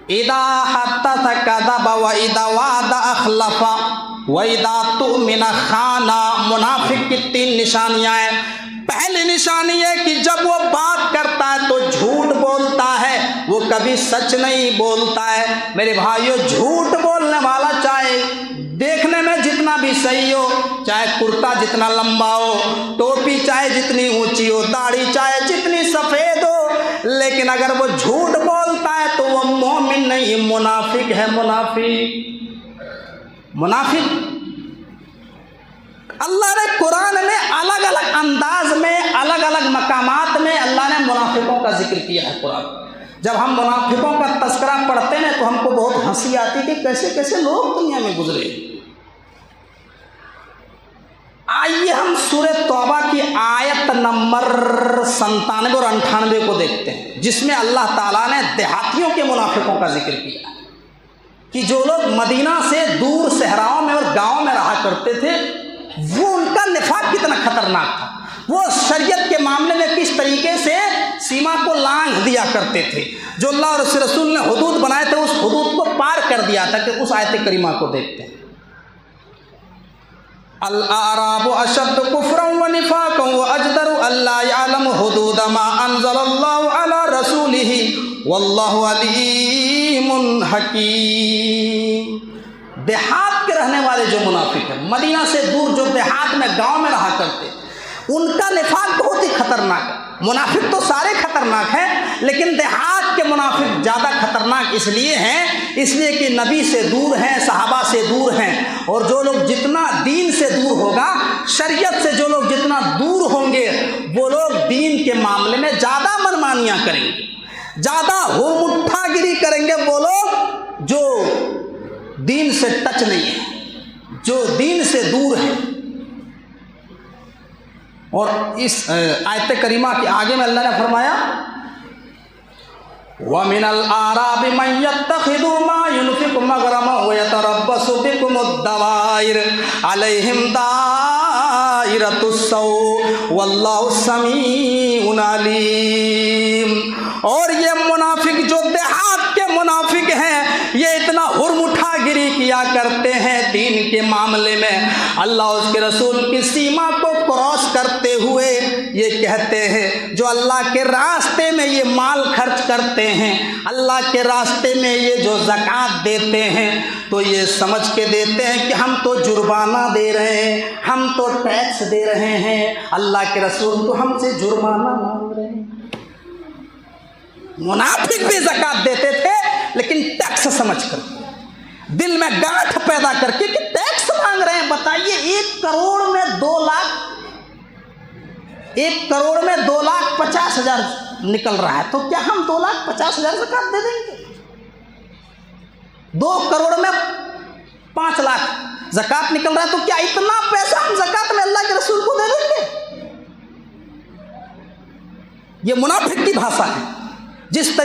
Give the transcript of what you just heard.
اذا حدث کذب و اذا وعد اخلف و اذا تؤمن خان۔ منافق کی 3 نشانیاں ہیں۔ پہلی نشانی ہے کہ جب وہ بات کرتا ہے تو جھوٹ بولتا ہے، وہ کبھی سچ نہیں بولتا ہے۔ میرے بھائیو، جھوٹ بولنے والا چاہے دیکھنے میں جتنا بھی صحیح ہو، چاہے کرتا جتنا لمبا ہو، ٹوپی چاہے جتنی اونچی ہو، داڑھی چاہے جتنی سفید ہو، لیکن اگر وہ جھوٹ بولتا ہے تو وہ مومن نہیں، منافق ہے۔ منافق اللہ نے قرآن میں الگ الگ انداز میں، الگ الگ مقامات میں اللہ نے منافقوں کا ذکر کیا ہے۔ قرآن جب ہم منافقوں کا تذکرہ پڑھتے ہیں تو ہم کو بہت ہنسی آتی کہ کیسے کیسے لوگ دنیا میں گزرے۔ آئیے ہم سورہ توبہ کی آیت نمبر 97 اور 98 کو دیکھتے ہیں، جس میں اللہ تعالیٰ نے دیہاتیوں کے منافقوں کا ذکر کیا کہ جو لوگ مدینہ سے دور صحراؤں میں اور گاؤں میں رہا کرتے تھے، وہ ان کا نفاق کتنا خطرناک تھا، وہ شریعت کے معاملے میں کس طریقے سے سیما کو لانگھ دیا کرتے تھے۔ جو اللہ اور اس رسول نے حدود بنائے تھے، اس حدود کو پار کر دیا تھا۔ کہ اس آیت کریمہ کو دیکھتے ہیں، الاعراب اشد کفرا ونفاقا واجدر الا يعلم حدود ما انزل الله على رسوله والله علیم حکیم۔ دیہات کے رہنے والے جو منافق ہیں، مدینہ سے دور جو دیہات میں گاؤں میں رہا کرتے، ان کا نفاق بہت ہی خطرناک ہے۔ منافق تو سارے خطرناک ہیں، لیکن دیہات کے منافق زیادہ خطرناک اس لیے ہیں، اس لیے کہ نبی سے دور ہیں، صحابہ سے دور ہیں، اور جو لوگ جتنا دین سے دور ہوگا، شریعت سے جو لوگ جتنا دور ہوں گے، وہ لوگ دین کے معاملے میں زیادہ منمانیاں کریں گے، زیادہ ہرمٹھا گیری کریں گے۔ وہ لوگ جو دین سے ٹچ نہیں ہے، جو دین سے دور ہے۔ اور اس آیت کریمہ کے آگے میں اللہ نے فرمایا وَمِنَ الْأَعْرَابِ مَن يَتَّخِذُ مَا يُنْفِقُ مَغْرَمًا وَيَتَرَبَّصُ بِكُمُ الدَّوَائِرَ عَلَيْهِمْ دَائِرَةُ السَّوْءِ وَاللَّهُ سَمِيعٌ عَلِيمٌ۔ اور یہ منافق جو دیہات کے منافق ہیں، یہ اتنا ہرمٹھا گیری کیا کرتے ہیں دین کے معاملے میں، اللہ اس کے رسول کی سیما کو کراس کرتے ہوئے یہ کہتے ہیں، جو اللہ کے راستے میں یہ مال خرچ کرتے ہیں، اللہ کے راستے میں یہ جو زکوٰۃ دیتے ہیں، تو یہ سمجھ کے دیتے ہیں کہ ہم تو جرمانہ دے رہے ہیں، ہم تو ٹیکس دے رہے ہیں، اللہ کے رسول تو ہم سے جرمانہ مانگ رہے ہیں۔ منافق بھی زکوٰۃ دیتے تھے، لیکن ٹیکس سمجھ کر، دل میں گاٹھ پیدا کر کے کہ ٹیکس مانگ رہے ہیں۔ بتائیے 1 کروڑ میں 2,50,000 نکل رہا ہے، تو کیا ہم 2,50,000 زکوٰۃ دے دیں گے؟ 2 کروڑ میں 5 لاکھ زکوٰۃ نکل رہا ہے، تو کیا اتنا پیسہ ہم زکوٰۃ میں اللہ کے رسول کو دے دیں گے؟ یہ منافق کی بھاشا ہے۔ جس طریقے